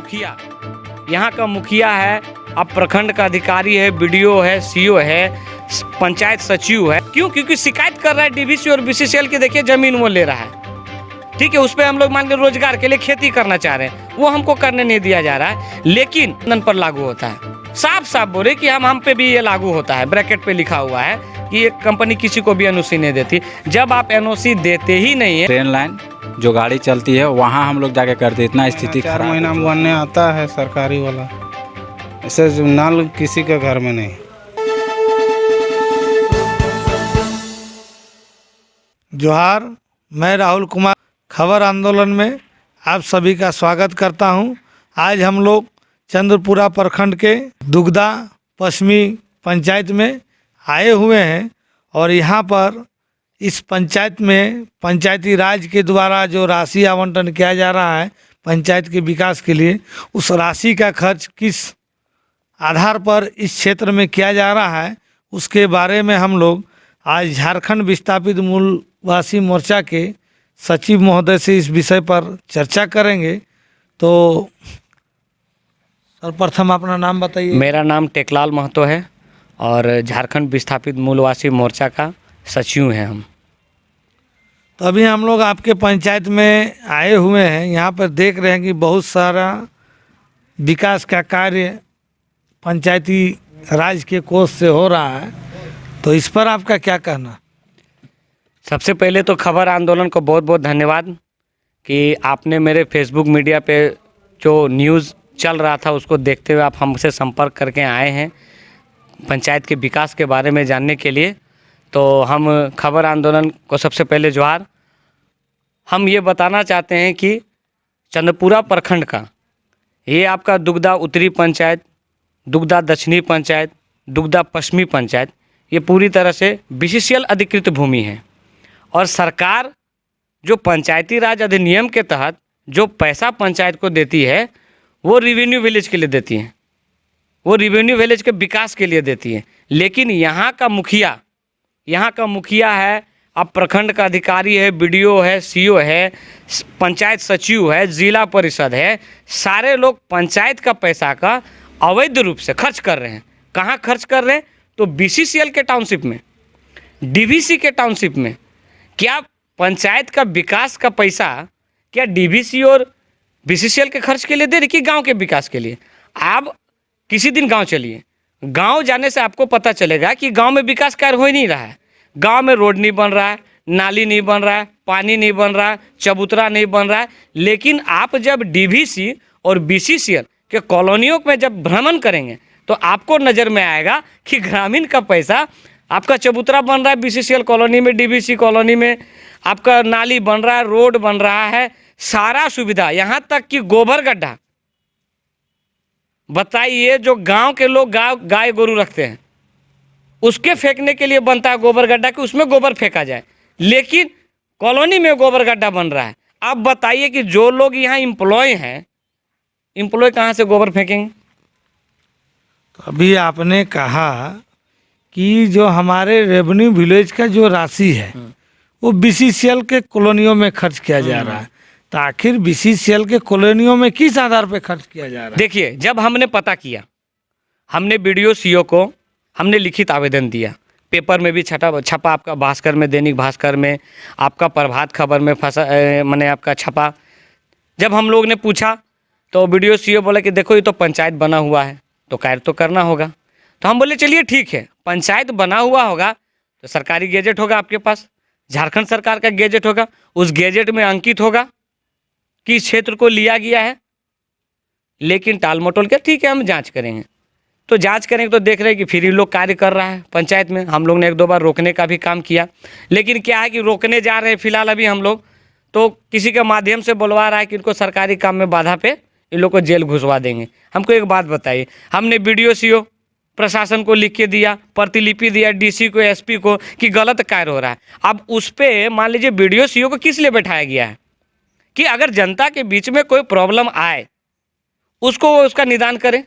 मुखिया, यहाँ का मुखिया है, अब प्रखंड का अधिकारी है, बीडीओ है, सीओ है, पंचायत सचिव है। क्यों? क्योंकि शिकायत कर रहा है डीवीसी और बीसीसीएल की। देखिए ज़मीन वो ले रहा है, ठीक है, उस पर हम लोग मान के रोजगार के लिए खेती करना चाह रहे हैं, वो हमको करने नहीं दिया जा रहा है, लेकिन नन पर लागू होता है। साफ साफ बोले कि हम पे भी ये लागू होता है, ब्रैकेट पे लिखा हुआ है कि ये कंपनी किसी को भी एनओसी नहीं देती। जब आप एनओसी देते ही नहीं है, ट्रेन लाइन जो गाड़ी चलती है वहाँ हम लोग जाके करते, इतना स्थिति 4 खराब महीना है। में बनने आता है सरकारी वाला, ऐसे नल किसी के घर में नहीं। जोहार, मैं राहुल कुमार खबर आंदोलन में आप सभी का स्वागत करता हूं। आज हम लोग चंद्रपुरा प्रखंड के दुगदा पश्चिमी पंचायत में आए हुए हैं और यहाँ पर इस पंचायत में पंचायती राज के द्वारा जो राशि आवंटन किया जा रहा है पंचायत के विकास के लिए, उस राशि का खर्च किस आधार पर इस क्षेत्र में किया जा रहा है उसके बारे में हम लोग आज झारखंड विस्थापित मूलवासी मोर्चा के सचिव महोदय से इस विषय पर चर्चा करेंगे। तो सर्वप्रथम अपना नाम बताइए। मेरा नाम टेकलाल महतो है और झारखंड विस्थापित मूलवासी मोर्चा का सचिव हैं हम। तो अभी हम लोग आपके पंचायत में आए हुए हैं, यहाँ पर देख रहे हैं कि बहुत सारा विकास का कार्य पंचायती राज के कोष से हो रहा है, तो इस पर आपका क्या कहना? सबसे पहले तो खबर आंदोलन को बहुत बहुत धन्यवाद कि आपने मेरे फेसबुक मीडिया पे जो न्यूज़ चल रहा था उसको देखते हुए आप हमसे संपर्क करके आए हैं पंचायत के विकास के बारे में जानने के लिए। तो हम खबर आंदोलन को सबसे पहले जोहार। हम ये बताना चाहते हैं कि चंद्रपुरा प्रखंड का ये आपका दुगदा उत्तरी पंचायत, दुगदा दक्षिणी पंचायत, दुगदा पश्चिमी पंचायत, ये पूरी तरह से बीसीसीएल अधिकृत भूमि है और सरकार जो पंचायती राज अधिनियम के तहत जो पैसा पंचायत को देती है वो रेवेन्यू विलेज के लिए देती है, वो रेवेन्यू विलेज के विकास के लिए देती है। लेकिन यहाँ का मुखिया है, अब प्रखंड का अधिकारी है, बीडीओ है, सीओ है, पंचायत सचिव है, जिला परिषद है, सारे लोग पंचायत का पैसा का अवैध रूप से खर्च कर रहे हैं। कहाँ खर्च कर रहे हैं? तो बीसीसीएल के टाउनशिप में, डीवीसी के टाउनशिप में। क्या पंचायत का विकास का पैसा क्या डीवीसी और बीसीसीएल के खर्च के लिए दे रही कि गांव के विकास के लिए? आप किसी दिन गांव चलिए, गांव जाने से आपको पता चलेगा कि गांव में विकास कार्य हो ही नहीं रहा है। गांव में रोड नहीं बन रहा है, नाली नहीं बन रहा है, पानी नहीं बन रहा है, चबूतरा नहीं बन रहा है। लेकिन आप जब डीवीसी और बीसीसीएल के कॉलोनियों में जब भ्रमण करेंगे तो आपको नज़र में आएगा कि ग्रामीण का पैसा, आपका चबूतरा बन रहा है बीसीसीएल कॉलोनी में, डीवीसी कॉलोनी में आपका नाली बन रहा है, रोड बन रहा है, सारा सुविधा, यहाँ तक कि गोबर गड्ढा। बताइए, जो गांव के लोग गाय गोरू रखते हैं उसके फेंकने के लिए बनता है गोबर गड्ढा कि उसमें गोबर फेंका जाए, लेकिन कॉलोनी में गोबर गड्ढा बन रहा है। अब बताइए कि जो लोग यहाँ एम्प्लॉय हैं, एम्प्लॉय कहाँ से गोबर फेंकेंगे? तो अभी आपने कहा कि जो हमारे रेवेन्यू विलेज का जो राशि है वो बीसीसीएल के कॉलोनियों में खर्च किया जा रहा है, तो आखिर बीसीसीएल के कॉलोनियों में किस आधार पर खर्च किया जा रहा है? देखिए, जब हमने पता किया, हमने बीडीओ सीओ को हमने लिखित आवेदन दिया, पेपर में भी छपा आपका भास्कर में, दैनिक भास्कर में, आपका प्रभात खबर में मैंने आपका छपा। जब हम लोग ने पूछा तो बीडीओ सीओ बोला कि देखो ये तो पंचायत बना हुआ है तो कार्य तो करना होगा। तो हम बोले चलिए ठीक है, पंचायत बना हुआ होगा तो सरकारी गेजेट होगा आपके पास, झारखंड सरकार का गेजेट होगा, उस गेजेट में अंकित होगा कि इस क्षेत्र को लिया गया है। लेकिन टाल मटोल के ठीक है हम जांच करेंगे, तो जांच करेंगे तो देख रहे हैं कि फिर ये लोग कार्य कर रहा है पंचायत में। हम लोग ने 1-2 बार रोकने का भी काम किया, लेकिन क्या है कि रोकने जा रहे हैं फिलहाल अभी हम लोग, तो किसी के माध्यम से बुलवा रहा है कि इनको सरकारी काम में बाधा पे इन लोग को जेल घुसवा देंगे। हमको एक बात बताइए, हमने बीडीओ सीओ प्रशासन को लिख के दिया, प्रतिलिपि दिया डीसी को, एसपी को कि गलत कार्य हो रहा है। अब उस पर मान लीजिए बीडीओ सीओ को किस लिए बैठाया गया है कि अगर जनता के बीच में कोई प्रॉब्लम आए उसको वो उसका निदान करें।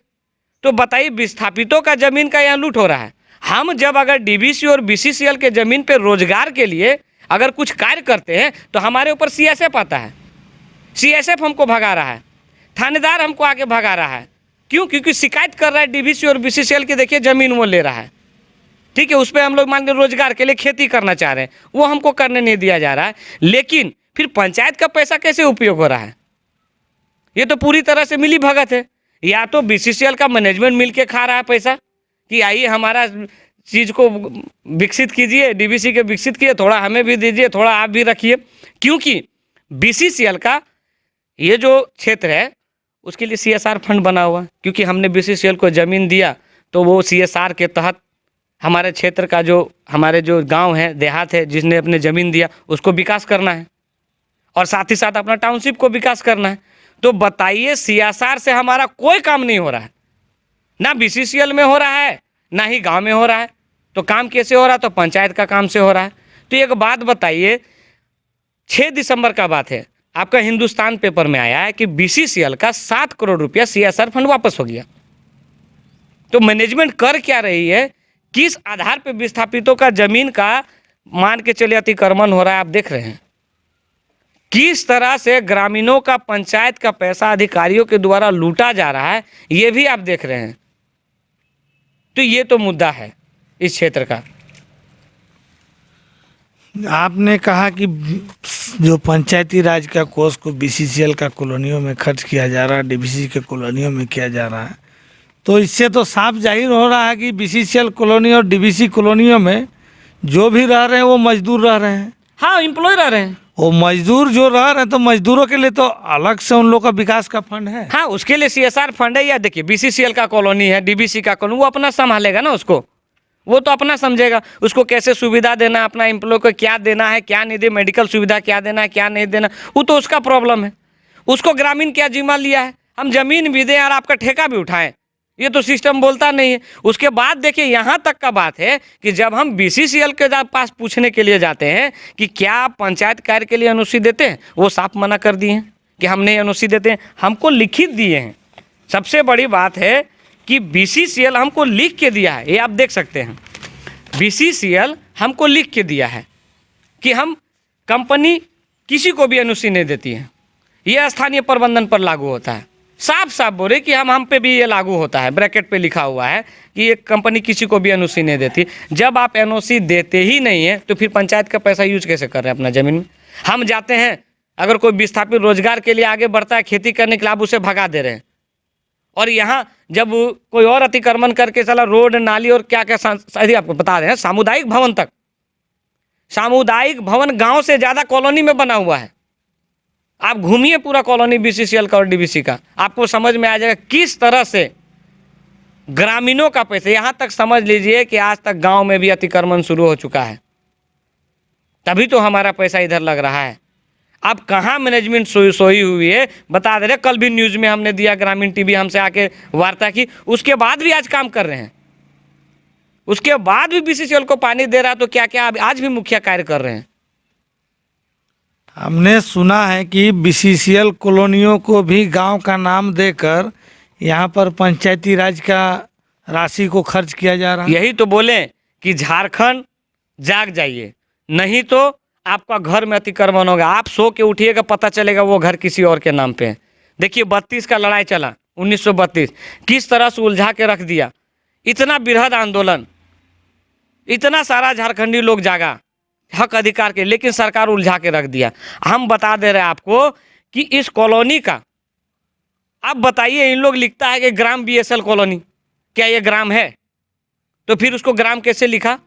तो बताइए, विस्थापितों का ज़मीन का यहाँ लूट हो रहा है। हम जब अगर डीवीसी और बीसीसीएल के ज़मीन पे रोजगार के लिए अगर कुछ कार्य करते हैं तो हमारे ऊपर सीएसएफ आता है, सीएसएफ हमको भगा रहा है। थानेदार हमको आगे भगा रहा है। क्यों? क्योंकि शिकायत कर रहा है डीवीसी और बीसीसीएल की, देखिए ज़मीन वो ले रहा है, ठीक है, उस पर हम लोग मान के रोजगार के लिए खेती करना चाह रहे हैं, वो हमको करने नहीं दिया जा रहा है। लेकिन फिर पंचायत का पैसा कैसे उपयोग हो रहा है? ये तो पूरी तरह से मिली भगत है। या तो बीसीसीएल का मैनेजमेंट मिल के खा रहा है पैसा कि आइए हमारा चीज़ को विकसित कीजिए, डीवीसी के विकसित कीजिए, थोड़ा हमें भी दीजिए, थोड़ा आप भी रखिए। क्योंकि बीसीसीएल का ये जो क्षेत्र है उसके लिए सीएसआर फंड बना हुआ है, क्योंकि हमने बीसीसीएल को ज़मीन दिया तो वो सीएसआर के तहत हमारे क्षेत्र का जो हमारे जो गांव है, देहात है, जिसने अपने ज़मीन दिया उसको विकास करना है और साथ ही साथ अपना टाउनशिप को विकास करना है। तो बताइए, सीएसआर से हमारा कोई काम नहीं हो रहा है, ना बीसीसीएल में हो रहा है ना ही गांव में हो रहा है। तो काम कैसे हो रहा है? तो पंचायत का काम से हो रहा है। तो एक बात बताइए, 6 दिसंबर का बात है, आपका हिंदुस्तान पेपर में आया है कि बीसीसीएल का 7 करोड़ रुपया सीएसआर फंड वापस हो गया। तो मैनेजमेंट कर क्या रही है? किस आधार पे विस्थापितों का जमीन का मान के चलिए अतिक्रमण हो रहा है, आप देख रहे हैं। किस तरह से ग्रामीणों का पंचायत का पैसा अधिकारियों के द्वारा लूटा जा रहा है, ये भी आप देख रहे हैं। तो ये तो मुद्दा है इस क्षेत्र का। आपने कहा कि जो पंचायती राज का कोष को बीसीसीएल का कॉलोनियों में खर्च किया जा रहा है, डीवीसी के कॉलोनियों में किया जा रहा है, तो इससे तो साफ जाहिर हो रहा है कि बीसीसीएल कॉलोनी और डीवीसी कॉलोनियों में जो भी रह रहे हैं वो मजदूर रह रहे हैं। हाँ, एम्प्लॉय रह रहे हैं। वो मजदूर जो रह रहे हैं, तो मजदूरों के लिए तो अलग से उन लोग का विकास का फंड है। हाँ, उसके लिए सीएसआर फंड है। या देखिए, बीसीसीएल का कॉलोनी है, डीवीसी का कॉलोनी, वो अपना संभालेगा ना, उसको वो तो अपना समझेगा, उसको कैसे सुविधा देना, अपना एम्प्लॉय को क्या देना है, क्या नहीं दे, मेडिकल सुविधा क्या देना है, क्या नहीं देना, वो तो उसका प्रॉब्लम है। उसको ग्रामीण क्या जिम्मा लिया है, हम जमीन भी दें और आपका ठेका भी उठाएं, ये तो सिस्टम बोलता नहीं है। उसके बाद देखिए, यहाँ तक का बात है कि जब हम बीसीसीएल के पास पूछने के लिए जाते हैं कि क्या आप पंचायत कार्य के लिए एनओसी देते हैं, वो साफ मना कर दिए हैं कि हम नहीं एनओसी देते हैं, हमको लिखित दिए हैं। सबसे बड़ी बात है कि बीसीसीएल हमको लिख के दिया है, ये आप देख सकते हैं। बीसीसीएल हमको लिख के दिया है कि हम कंपनी किसी को भी एनओसी नहीं देती है, ये स्थानीय प्रबंधन पर लागू होता है। साफ साफ बोले कि हम पे भी ये लागू होता है, ब्रैकेट पे लिखा हुआ है कि ये कंपनी किसी को भी एनओसी नहीं देती। जब आप एनओसी देते ही नहीं है तो फिर पंचायत का पैसा यूज कैसे कर रहे हैं अपना ज़मीन में? हम जाते हैं, अगर कोई विस्थापित रोजगार के लिए आगे बढ़ता है, खेती करने के लिए, आप उसे भगा दे रहे हैं। और यहाँ जब कोई और अतिक्रमण करके चला, रोड नाली और क्या क्या शायद आपको बता रहे हैं, सामुदायिक भवन तक, सामुदायिक भवन गाँव से ज़्यादा कॉलोनी में बना हुआ है। आप घूमिए पूरा कॉलोनी बीसीसीएल का और डीवीसी का, आपको समझ में आ जाएगा किस तरह से ग्रामीणों का पैसा। यहाँ तक समझ लीजिए कि आज तक गांव में भी अतिक्रमण शुरू हो चुका है, तभी तो हमारा पैसा इधर लग रहा है। अब कहाँ मैनेजमेंट सोई हुई है, बता दे रहे। कल भी न्यूज़ में हमने दिया, ग्रामीण टीवी हमसे आके वार्ता की, उसके बाद भी आज काम कर रहे हैं, उसके बाद भी बीसीसीएल को पानी दे रहा, तो क्या क्या आज भी मुखिया कार्य कर रहे हैं। हमने सुना है कि बीसीसीएल कॉलोनियों को भी गांव का नाम देकर यहाँ पर पंचायती राज का राशि को खर्च किया जा रहा है। यही तो बोले कि झारखंड जाग जाइए, नहीं तो आपका घर में अतिक्रमण होगा। आप सो के उठिएगा, पता चलेगा वो घर किसी और के नाम पे है। देखिए 32 का लड़ाई चला, 1932, किस तरह से उलझा के रख दिया। इतना बृहद आंदोलन, इतना सारा झारखंडी लोग जागा हक अधिकार के, लेकिन सरकार उलझा के रख दिया। हम बता दे रहे हैं आपको कि इस कॉलोनी का, अब बताइए, इन लोग लिखता है कि ग्राम बीएसएल कॉलोनी, क्या ये ग्राम है? तो फिर उसको ग्राम कैसे लिखा?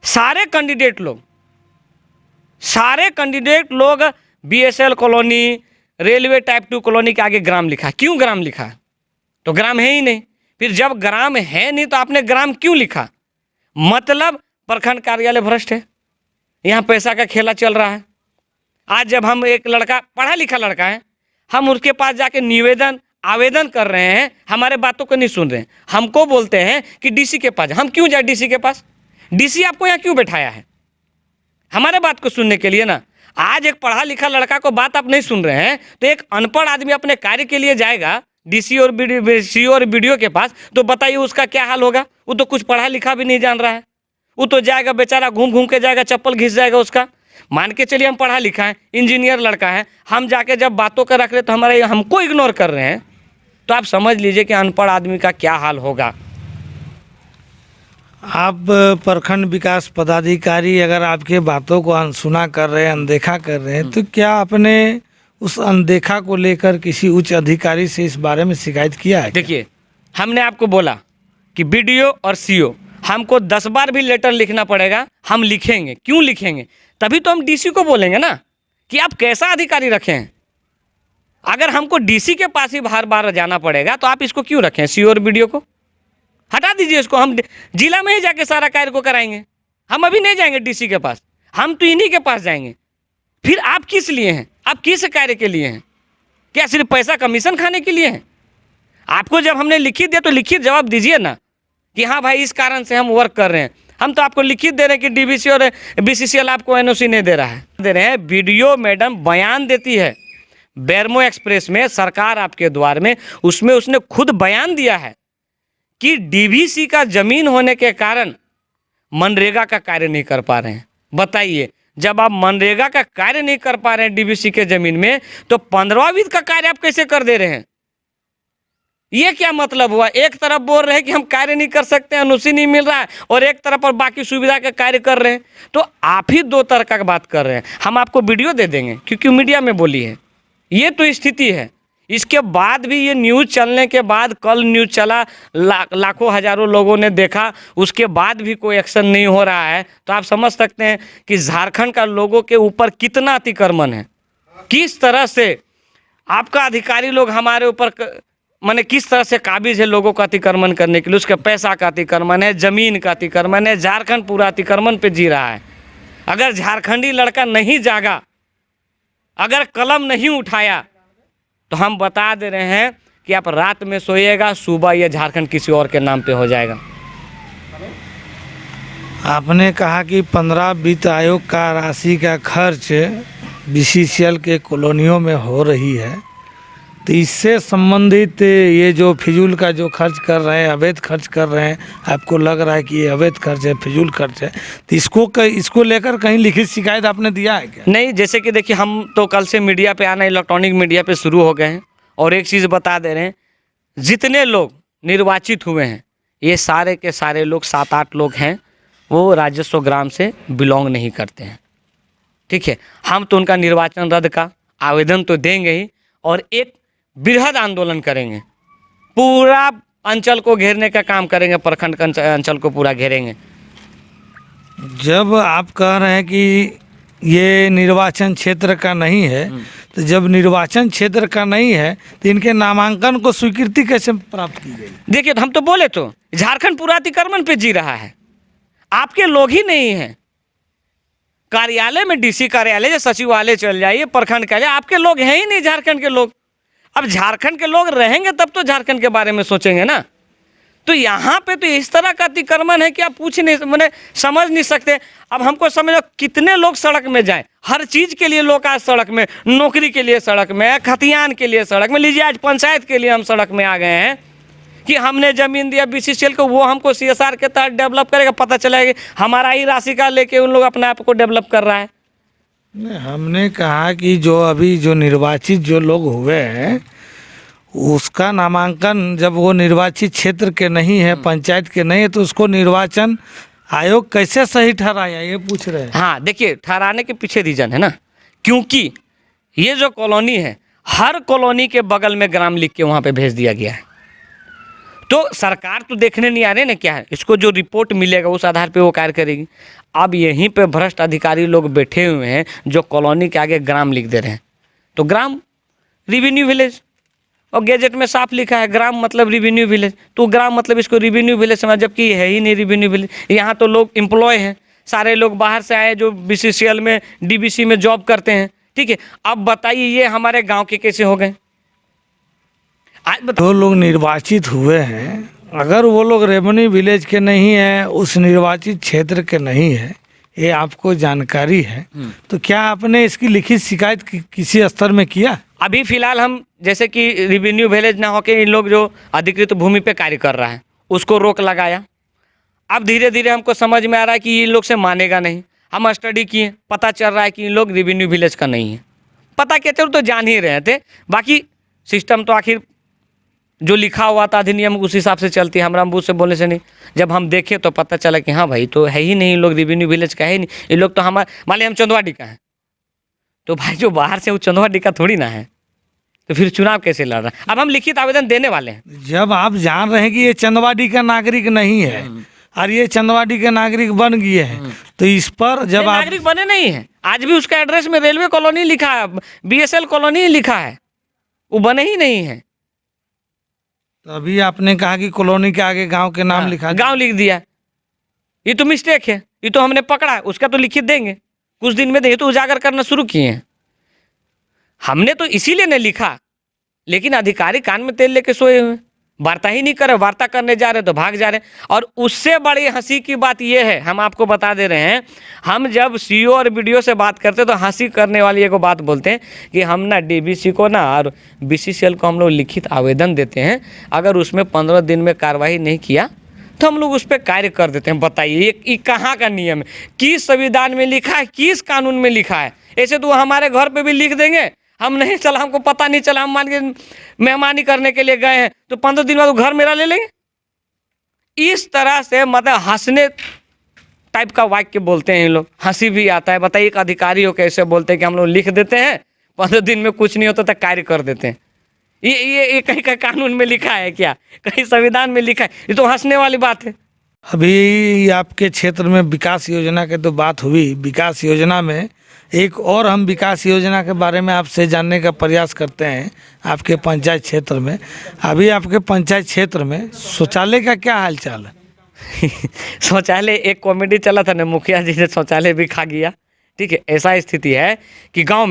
सारे कैंडिडेट लोग BSL colony, railway type 2 colony के आगे ग्राम लिखा। क्यों ग्राम लिखा? तो ग्राम है ही नहीं। फिर जब ग्राम है नहीं तो आपने ग्राम क्यों लिखा? मतलब प्रखंड कार्यालय भ्रष्ट है, यहाँ पैसा का खेला चल रहा है। आज जब हम एक लड़का, पढ़ा लिखा लड़का है, हम उसके पास जाके आवेदन कर रहे हैं, हमारे बातों को नहीं सुन रहे हैं, हमको बोलते हैं कि डीसी के पास। हम क्यों जाए डीसी के पास? डीसी आपको यहाँ क्यों बैठाया है? हमारे बात को सुनने के लिए ना। आज एक पढ़ा लिखा लड़का को बात आप नहीं सुन रहे हैं, तो एक अनपढ़ आदमी अपने कार्य के लिए जाएगा डीसी और बीडीओ के पास, तो बताइए उसका क्या हाल होगा? वो तो कुछ पढ़ा लिखा भी नहीं जान रहा है, वो तो जाएगा बेचारा, घूम घूम के जाएगा, चप्पल घिस जाएगा उसका। मान के चलिए हम पढ़ा लिखा है, इंजीनियर लड़का है, हम जाके जब बातों का रख रहे तो हमको इग्नोर कर रहे हैं। तो आप समझ लीजिए कि अनपढ़ आदमी का क्या हाल होगा। आप प्रखंड विकास पदाधिकारी अगर आपके बातों को अनसुना कर रहे हैं, अनदेखा कर रहे हैं, तो क्या आपने उस अनदेखा को लेकर किसी उच्च अधिकारी से इस बारे में शिकायत किया है? देखिए, हमने आपको बोला कि बीडीओ और सीओ हमको 10 बार भी लेटर लिखना पड़ेगा, हम लिखेंगे। क्यों लिखेंगे? तभी तो हम डीसी को बोलेंगे ना कि आप कैसा अधिकारी रखे हैं। अगर हमको डीसी के पास ही बार बार जाना पड़ेगा तो आप इसको क्यों रखें? सीओ और बीडीओ को हटा दीजिए, इसको हम जिला में ही जाके सारा कार्य को कराएंगे। हम अभी नहीं जाएंगे डीसी के पास, हम तो इन्हीं के पास जाएंगे। फिर आप किस लिए हैं? आप किस कार्य के लिए हैं? क्या सिर्फ पैसा कमीशन खाने के लिए हैं? आपको जब हमने लिखित दिया तो लिखित जवाब दीजिए ना कि हाँ भाई इस कारण से हम वर्क कर रहे हैं। हम तो आपको लिखित दे रहे हैं कि डीबीसी और बीसीसीएल आपको एनओसी नहीं दे रहा है, दे रहे हैं। वीडियो मैडम बयान देती है बेरमो एक्सप्रेस में, सरकार आपके द्वार में, उसमें उसने खुद बयान दिया है कि डीबीसी का जमीन होने के कारण मनरेगा का कार्य नहीं कर पा रहे हैं। बताइए, जब आप मनरेगा का कार्य नहीं कर पा रहे हैं डीबीसी के जमीन में, तो 15वां वित्त का कार्य आप कैसे कर दे रहे हैं? ये क्या मतलब हुआ? एक तरफ बोल रहे हैं कि हम कार्य नहीं कर सकते, एनओसी नहीं मिल रहा है, और एक तरफ पर बाकी सुविधा का कार्य कर रहे हैं। तो आप ही दो तरह का बात कर रहे हैं। हम आपको वीडियो दे देंगे क्योंकि मीडिया में बोली है। ये तो स्थिति है। इसके बाद भी ये न्यूज़ चलने के बाद, कल न्यूज़ चला, लाखों हजारों लोगों ने देखा, उसके बाद भी कोई एक्शन नहीं हो रहा है, तो आप समझ सकते हैं कि झारखंड का लोगों के ऊपर कितना अतिक्रमण है। किस तरह से आपका अधिकारी लोग हमारे ऊपर माने किस तरह से काबिज है लोगों का अतिक्रमण करने के लिए। उसके पैसा का अतिक्रमण है, जमीन का अतिक्रमण है। झारखंड पूरा अतिक्रमण पे जी रहा है। अगर झारखंडी लड़का नहीं जागा, अगर कलम नहीं उठाया, तो हम बता दे रहे हैं कि आप रात में सोइएगा, सुबह ये झारखंड किसी और के नाम पे हो जाएगा। आपने कहा कि 15 वित्त आयोग का राशि का खर्च बीसीसीएल के कॉलोनियों में हो रही है, तो इससे संबंधित ये जो फिजूल का जो खर्च कर रहे हैं, अवैध खर्च कर रहे हैं, आपको लग रहा है कि ये अवैध खर्च है, फिजूल खर्च है, तो इसको लेकर कहीं लिखित शिकायत आपने दिया है क्या? नहीं, जैसे कि देखिए, हम तो कल से मीडिया पे आना, इलेक्ट्रॉनिक मीडिया पे शुरू हो गए हैं। और एक चीज़ बता दे रहे हैं, जितने लोग निर्वाचित हुए हैं, ये सारे के सारे लोग, 7-8 लोग हैं, वो राजस्व ग्राम से बिलोंग नहीं करते हैं। ठीक है, हम तो उनका निर्वाचन रद्द का आवेदन तो देंगे ही, और एक बृहद आंदोलन करेंगे। पूरा अंचल को घेरने का काम करेंगे, प्रखंड का अंचल को पूरा घेरेंगे। जब आप कह रहे हैं कि ये निर्वाचन क्षेत्र का नहीं है, तो जब निर्वाचन क्षेत्र का नहीं है तो इनके नामांकन को स्वीकृति कैसे प्राप्त की गई? देखिए, हम तो बोले तो झारखंड पूरा अतिक्रमण पे जी रहा है। आपके लोग ही नहीं हैं। कार्यालय में, डीसी कार्यालय, सचिवालय चल जाइए, प्रखंड कार्यालय, आपके लोग हैं ही नहीं झारखंड के लोग। अब झारखंड के लोग रहेंगे तब तो झारखंड के बारे में सोचेंगे ना। तो यहाँ पे तो इस तरह का अतिक्रमण है कि आप पूछ नहीं, मैंने समझ नहीं सकते। अब हमको समझो कितने लोग सड़क में जाएं, हर चीज़ के लिए लोग आज सड़क में, नौकरी के लिए सड़क में, खतियान के लिए सड़क में, लीजिए आज पंचायत के लिए हम सड़क में आ गए हैं कि हमने ज़मीन दिया बीसीसीएल को, वो हमको सीएसआर के तहत डेवलप करेगा। पता चलेगा कि हमारा ही राशि का लेके उन लोग अपने आप को डेवलप कर रहा है। नहीं, हमने कहा कि जो अभी जो निर्वाचित जो लोग हुए हैं, उसका नामांकन जब वो निर्वाचित क्षेत्र के नहीं है, पंचायत के नहीं है, तो उसको निर्वाचन आयोग कैसे सही ठहराया, ये पूछ रहे हैं। हाँ, देखिए, ठहराने के पीछे रीजन है ना, क्योंकि ये जो कॉलोनी है, हर कॉलोनी के बगल में ग्राम लिख के वहाँ पे भेज दिया गया है। तो सरकार तो देखने नहीं आ रहे ना क्या है, इसको जो रिपोर्ट मिलेगा उस आधार पे वो कार्य करेगी। अब यहीं पे भ्रष्ट अधिकारी लोग बैठे हुए हैं जो कॉलोनी के आगे ग्राम लिख दे रहे हैं। तो ग्राम रिवेन्यू विलेज, और गैजेट में साफ लिखा है ग्राम मतलब रिवेन्यू विलेज, तो ग्राम मतलब इसको रिवेन्यू विलेज समझ, जबकि ये है ही नहीं रिवेन्यू विलेज। यहाँ तो लोग एम्प्लॉय हैं, सारे लोग बाहर से आए जो बीसीसीएल में, डीबीसी में जॉब करते हैं। ठीक है, अब बताइए ये हमारे गाँव के कैसे हो गए? जो लोग निर्वाचित हुए हैं, अगर वो लोग रेवेन्यू विलेज के नहीं हैं, उस निर्वाचित क्षेत्र के नहीं है, ये आपको जानकारी है, तो क्या आपने इसकी लिखित शिकायत किसी स्तर में किया? अभी फिलहाल हम, जैसे कि रिवेन्यू विलेज ना होके इन लोग जो अधिकृत भूमि पे कार्य कर रहा है उसको रोक लगाया। अब धीरे धीरे हमको समझ में आ रहा है कि इन लोग से मानेगा नहीं। हम स्टडी किए, पता चल रहा है कि इन लोग रिवेन्यू विलेज का नहीं है। पता क्या चलो तो जान ही रहे थे, बाकी सिस्टम तो आखिर जो लिखा हुआ था अधिनियम उस हिसाब से चलती है। हमरा अम्बू से बोलने से नहीं, जब हम देखे तो पता चला कि हाँ भाई तो है ही नहीं, लोग रेवेन्यू विलेज का है ही नहीं, ये लोग तो हमारे मान लिया हम चंदवाडी का है, तो भाई जो बाहर से वो चंदवाडी का थोड़ी ना है, तो फिर चुनाव कैसे लड़ रहा है। अब हम लिखित आवेदन देने वाले हैं। जब आप जान रहे हैं कि ये चंदवाडी का नागरिक नहीं है और ये चंदवाडी के नागरिक बन गए हैं, तो इस पर जब आप नागरिक बने नहीं है, आज भी उसका एड्रेस में रेलवे कॉलोनी लिखा है, BSL कॉलोनी लिखा है, वो बने ही नहीं है। तो अभी आपने कहा कि कॉलोनी के आगे गांव के नाम लिखा गांव लिख दिया, ये तो मिस्टेक है, ये तो हमने पकड़ा है, उसका तो लिखित देंगे कुछ दिन में, ये तो उजागर करना शुरू किए हैं। हमने तो इसीलिए नहीं लिखा, लेकिन अधिकारी कान में तेल लेके सोए हुए, वार्ता ही नहीं कर रहे, वार्ता करने जा रहे तो भाग जा रहे। और उससे बड़ी हंसी की बात यह है, हम आपको बता दे रहे हैं, हम जब CO और BDO से बात करते तो हंसी करने वाली एक बात बोलते हैं कि हम ना DBC को ना और BCCL को हम लोग लिखित आवेदन देते हैं, अगर उसमें 15 दिन में कार्रवाई नहीं किया तो हम लोग उस पर कार्य कर देते हैं। बताइए ये कहाँ का नियम है, किस संविधान में लिखा है, किस कानून में लिखा है। ऐसे तो हमारे घर पे भी लिख देंगे, हम नहीं चला, हमको पता नहीं चला, हम मान के मेहमानी करने के लिए गए हैं तो 15 दिन बाद वो घर मेरा ले लेंगे। इस तरह से मतलब हंसने टाइप का वाक्य बोलते हैं ये लोग, हंसी भी आता है। बताइए एक अधिकारी हो कैसे बोलते हैं कि हम लोग लिख देते हैं, 15 दिन में कुछ नहीं होता तो कार्य कर देते हैं। ये कहीं का कानून में लिखा है क्या, कहीं संविधान में लिखा है? ये तो हंसने वाली बात है। अभी आपके क्षेत्र में विकास योजना की तो बात हुई, विकास योजना में एक और हम विकास योजना के बारे में आपसे जानने का प्रयास करते हैं। आपके पंचायत क्षेत्र में, अभी आपके पंचायत क्षेत्र में शौचालय का क्या हालचाल है? शौचालय एक कॉमेडी चला था ना, मुखिया जी ने शौचालय भी खा गया। ठीक है, ऐसा स्थिति है कि गांव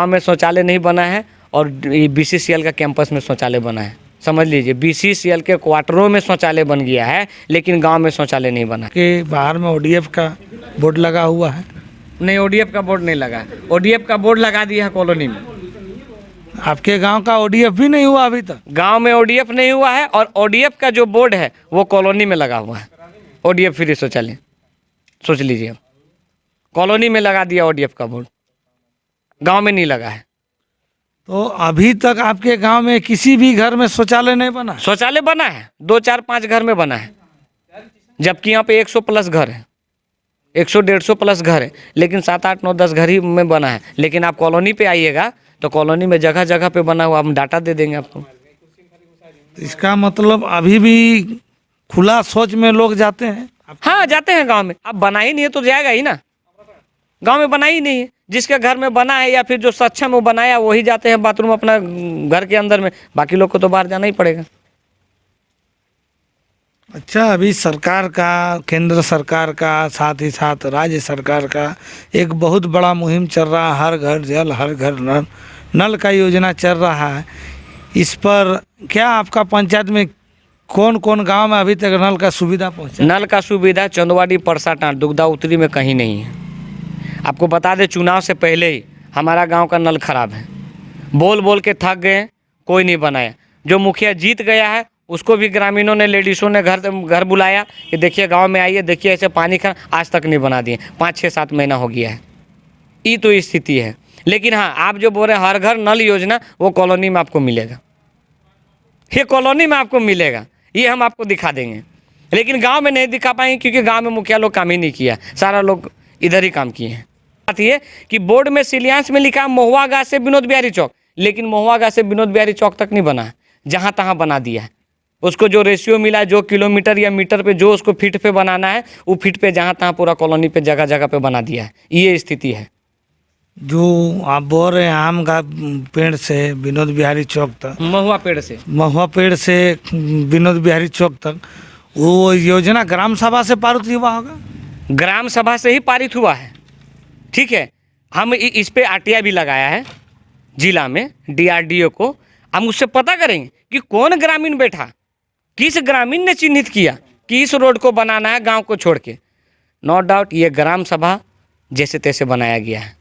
में शौचालय नहीं बना है और BCCL का कैंपस में शौचालय बना है। समझ लीजिए BCCL के क्वार्टरों में शौचालय बन गया है, लेकिन गांव में शौचालय नहीं बना। कि बाहर में ODF का बोर्ड लगा हुआ है? नहीं, ODF का बोर्ड नहीं लगा है, ODF का बोर्ड लगा दिया है कॉलोनी में। आपके गांव का ODF भी नहीं हुआ अभी तक? गांव में ODF नहीं हुआ है, और ODF का जो बोर्ड है वो कॉलोनी में लगा हुआ है। ODF फ्री शौचालय, सोच लीजिए, अब कॉलोनी में लगा दिया ODF का बोर्ड, गांव में नहीं लगा है। तो अभी तक आपके गांव में किसी भी घर में शौचालय नहीं बना? शौचालय बना है, 2 4 5 घर में बना है, जबकि यहाँ पे 100 प्लस घर है, 100 150 प्लस घर है, लेकिन 7 8 9 10 घर ही में बना है। लेकिन आप कॉलोनी पे आइएगा तो कॉलोनी में जगह जगह पे बना हुआ, हम डाटा दे देंगे आपको। इसका मतलब अभी भी खुला शौच में लोग जाते हैं? हाँ जाते हैं गांव में, अब बना ही नहीं है तो जाएगा ही ना। गांव में बना ही नहीं है, जिसके घर में बना है या फिर जो सक्षम वो बनाया वही जाते हैं बाथरूम अपना घर के अंदर में, बाकी लोग को तो बाहर जाना ही पड़ेगा। अच्छा, अभी सरकार का, केंद्र सरकार का, साथ ही साथ राज्य सरकार का एक बहुत बड़ा मुहिम चल रहा है, हर घर जल हर घर नल, नल का योजना चल रहा है। इस पर क्या आपका पंचायत में कौन कौन गांव में अभी तक नल का सुविधा पहुंचा? नल का सुविधा चंदवाड़ी, परसा, टांड, दुगदा उत्तरी में कहीं नहीं है। आपको बता दें, चुनाव से पहले ही हमारा गांव का नल खराब है, बोल बोल के थक गए, कोई नहीं बनाया। जो मुखिया जीत गया है उसको भी ग्रामीणों ने, लेडीज़ों ने घर बुलाया कि देखिए गांव में आइए, देखिए ऐसे पानी का, आज तक नहीं बना दिए, 5 6 7 महीना हो गया है। ये तो स्थिति है। लेकिन हाँ, आप जो बोल रहे हैं हर घर नल योजना, वो कॉलोनी में आपको मिलेगा, ये कॉलोनी में आपको मिलेगा, ये हम आपको दिखा देंगे। लेकिन गांव में नहीं दिखा पाएंगे क्योंकि गांव में मुखिया लोग काम ही नहीं किया, सारा लोग इधर ही काम किए हैं। बात ये कि बोर्ड में शिलान्यास में लिखा महुआ गाँव से विनोद बिहारी चौक, लेकिन महुआ गाँव से विनोद बिहारी चौक तक नहीं बना है, जहाँ तहाँ बना दिया है। उसको जो रेशियो मिला है, जो किलोमीटर या मीटर पे जो उसको फीट पे बनाना है, वो फीट पे जहाँ तहाँ पूरा कॉलोनी पे जगह जगह पे बना दिया है। ये स्थिति है। जो आप बोल रहे हैं आम का पेड़ से विनोद बिहारी चौक तक, महुआ पेड़ से विनोद बिहारी चौक तक, वो योजना ग्राम सभा से पारित हुआ होगा? ग्राम सभा से ही पारित हुआ है। ठीक है, हम इस पे RTI भी लगाया है जिला में, DRDO को। हम उससे पता करेंगे कि कौन ग्रामीण बैठा, किस ग्रामीण ने चिन्हित किया कि इस रोड को बनाना है गांव को छोड़ के। नो डाउट ये ग्राम सभा जैसे तैसे बनाया गया है,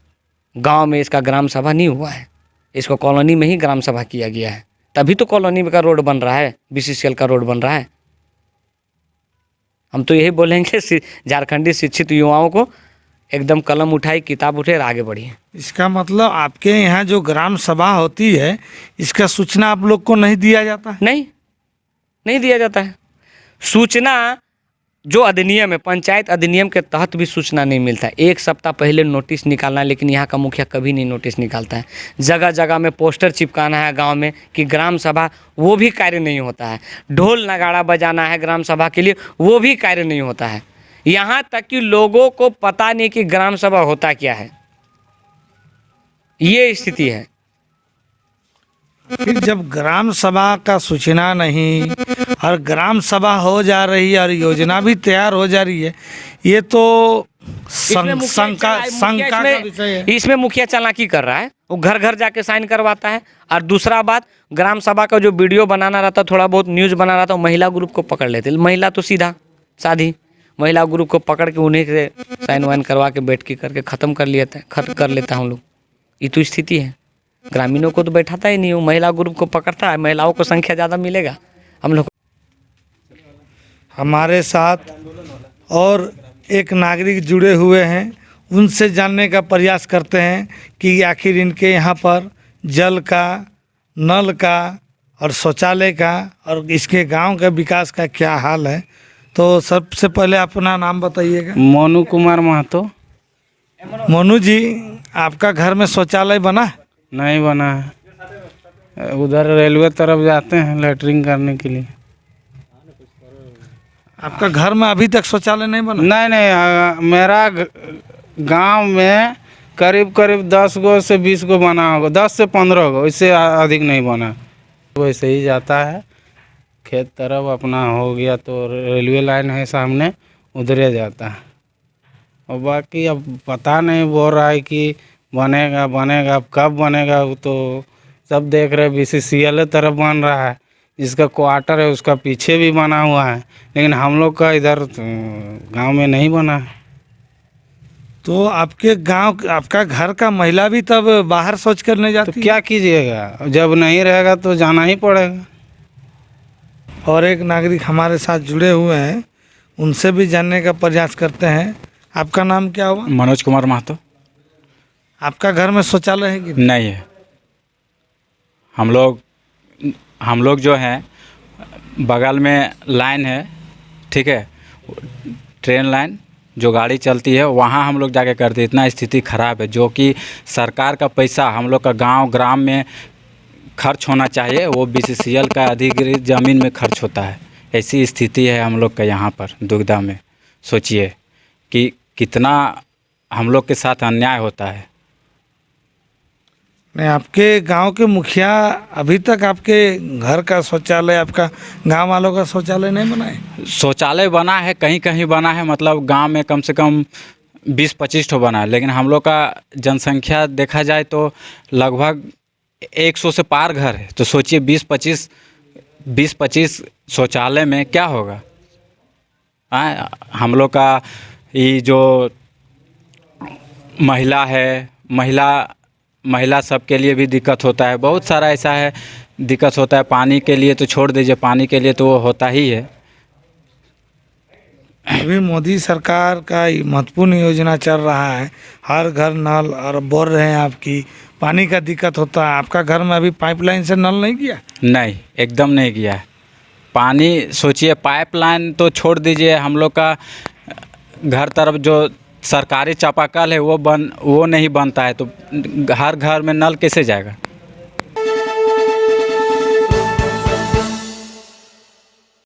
गांव में इसका ग्राम सभा नहीं हुआ है, इसको कॉलोनी में ही ग्राम सभा किया गया है, तभी तो कॉलोनी का रोड बन रहा है, BCCL का रोड बन रहा है। हम तो यही बोलेंगे झारखंडी शिक्षित युवाओं को, एकदम कलम उठाई, किताब उठे और आगे बढ़िए। इसका मतलब आपके यहाँ जो ग्राम सभा होती है, इसका सूचना आप लोग को नहीं दिया जाता है? नहीं, नहीं दिया जाता है सूचना। जो अधिनियम है, पंचायत अधिनियम के तहत भी सूचना नहीं मिलता है। 1 सप्ताह पहले नोटिस निकालना है, लेकिन यहाँ का मुखिया कभी नहीं नोटिस निकालता है। जगह जगह में पोस्टर चिपकाना है गांव में कि ग्राम सभा, वो भी कार्य नहीं होता है। ढोल नगाड़ा बजाना है ग्राम सभा के लिए, वो भी कार्य नहीं होता है। यहाँ तक कि लोगों को पता नहीं कि ग्राम सभा होता क्या है, ये स्थिति है। फिर जब ग्राम सभा का सूचना नहीं और ग्राम सभा हो जा रही है और योजना भी तैयार हो जा रही है, ये तो शंका का विषय है। इसमें मुखिया चालाकी कर रहा है। वो घर घर जाके साइन करवाता है। और दूसरा बात, ग्राम सभा का जो वीडियो बनाना रहता, थोड़ा बहुत न्यूज़ बना रहा था, महिला ग्रुप को पकड़ लेते। महिला तो सीधा साधी महिला ग्रुप को पकड़ के उन्हीं से साइन वाइन करवा के बैठकी करके ख़त्म कर लेता हम लोग। ये तो स्थिति है। ग्रामीणों को तो बैठाता ही नहीं, वो महिला ग्रुप को पकड़ता है। महिलाओं को संख्या ज़्यादा मिलेगा हम लोग। हमारे साथ और एक नागरिक जुड़े हुए हैं, उनसे जानने का प्रयास करते हैं कि आखिर इनके यहाँ पर जल का, नल का और शौचालय का और इसके गांव के विकास का क्या हाल है। तो सबसे पहले अपना नाम बताइएगा। मोनू कुमार महतो। मोनू जी, आपका घर में शौचालय बना है? नहीं बना है, उधर रेलवे तरफ जाते हैं लेटरिंग करने के लिए। आपका घर में अभी तक शौचालय नहीं बना? नहीं, मेरा गांव में करीब 10 गो से 20 गो बना होगा, 10 से 15 गो, इससे अधिक नहीं बना। वैसे ही जाता है खेत तरफ, अपना हो गया तो रेलवे लाइन है सामने, उधरे जाता है। और बाकी अब पता नहीं, बोल रहा है कि बनेगा, अब कब बनेगा वो तो सब देख रहे। BCCL तरफ बन रहा है, जिसका क्वार्टर है उसका पीछे भी बना हुआ है, लेकिन हम लोग का इधर गांव में नहीं बना है। तो आपके गांव, आपका घर का महिला भी तब बाहर शौच करने जाती तो क्या कीजिएगा, जब नहीं रहेगा तो जाना ही पड़ेगा। और एक नागरिक हमारे साथ जुड़े हुए हैं, उनसे भी जानने का प्रयास करते हैं। आपका नाम क्या हुआ? मनोज कुमार महतो। आपका घर में शौचालय है कि नहीं है। हम लोग जो हैं, बगल में लाइन है, ठीक है, ट्रेन लाइन जो गाड़ी चलती है, वहाँ हम लोग जाके करते हैं। इतना स्थिति ख़राब है, जो कि सरकार का पैसा हम लोग का गांव ग्राम में खर्च होना चाहिए, वो BCCL का अधिकृत ज़मीन में खर्च होता है। ऐसी स्थिति है हम लोग का यहाँ पर दुगदा में। सोचिए कि कितना हम लोग के साथ अन्याय होता है। नहीं, आपके गांव के मुखिया अभी तक आपके घर का शौचालय, आपका गांव वालों का शौचालय नहीं बनाए? शौचालय बना है, कहीं कहीं बना है, मतलब गांव में कम से कम 20-25 ठो बना है, लेकिन हम लोग का जनसंख्या देखा जाए तो लगभग 100 से पार घर है। तो सोचिए 20-25 शौचालय में क्या होगा। हम लोग का ये जो महिला है, महिला सबके लिए भी दिक्कत होता है। बहुत सारा ऐसा है दिक्कत होता है। पानी के लिए तो छोड़ दीजिए, पानी के लिए तो वो होता ही है। अभी मोदी सरकार का महत्वपूर्ण योजना चल रहा है, हर घर नल, और बोल रहे हैं आपकी पानी का दिक्कत होता है। आपका घर में अभी पाइपलाइन से नल नहीं किया? नहीं, एकदम नहीं किया है। पानी सोचिए, पाइपलाइन तो छोड़ दीजिए, हम लोग का घर तरफ जो सरकारी चापाकल है वो नहीं बनता है, तो हर घर में नल कैसे जाएगा।